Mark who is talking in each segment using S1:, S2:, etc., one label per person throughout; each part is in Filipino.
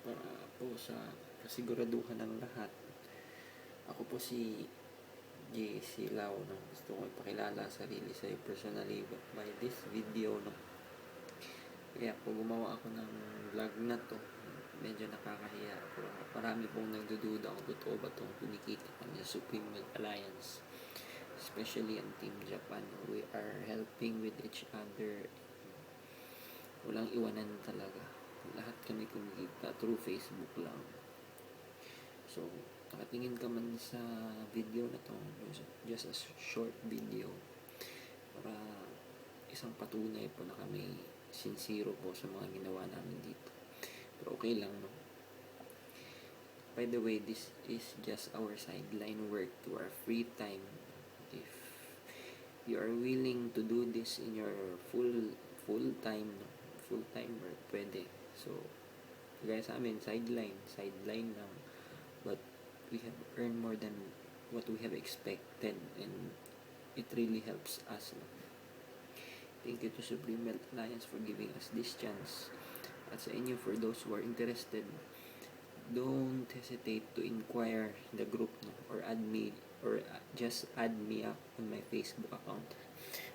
S1: Para po sa kasiguraduhan ng lahat, ako po si JC Lau, no? Gusto ko ipakilala sarili sa'yo personally by this video, no? Kaya po gumawa ako ng vlog na to. Medyo nakakahiya, pero marami pong nagdududa kung totoo ba itong kinikita kami sa Supreme Milk Alliance, especially ang Team Japan. We are helping with each other. Walang iwanan talaga. Lahat kami kumikita through Facebook lang. So, nakatingin ka man sa video na to, just a short video, para isang patunay po na kami sincero po sa mga ginawa namin dito. Pero okay lang, no? By the way, this is just our sideline work to our free time. If you are willing to do this in your full time work, pwede. So, gaya sa amin, sideline lang, but we have earned more than what we have expected, and it really helps us, no? Thank you to Supreme Milk Alliance for giving us this chance. At sa inyo, for those who are interested, don't hesitate to inquire the group, no? Or just add me up on my Facebook account.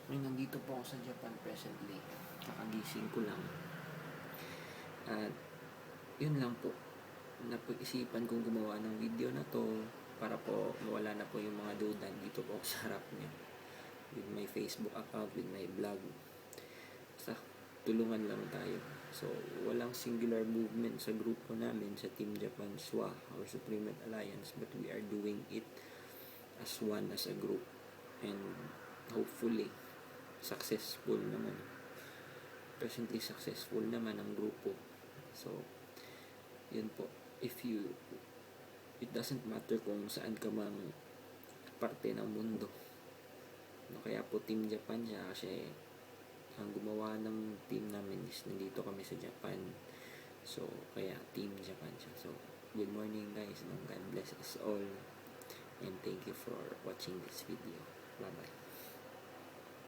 S1: Ngayon, nandito po ako sa Japan presently. Kakagising ko lang. At yun lang po, napag-isipan kong gumawa ng video na to para po mawala na po yung mga duda dito po sa harap niyo, with my Facebook account, with my blog. Basta tulungan lang tayo. So, walang singular movement sa grupo namin sa Team Japan SWA or Supreme Alliance, but we are doing it as one, as a group, and hopefully successful naman. Presently successful naman ang grupo. So, yun po. It doesn't matter kung saan ka mang parte ng mundo, no? Kaya po Team Japan siya, kasi ang gumawa ng team namin is nandito kami sa Japan. So, kaya Team Japan siya. So, good morning guys, and God bless us all, and thank you for watching this video. Bye bye.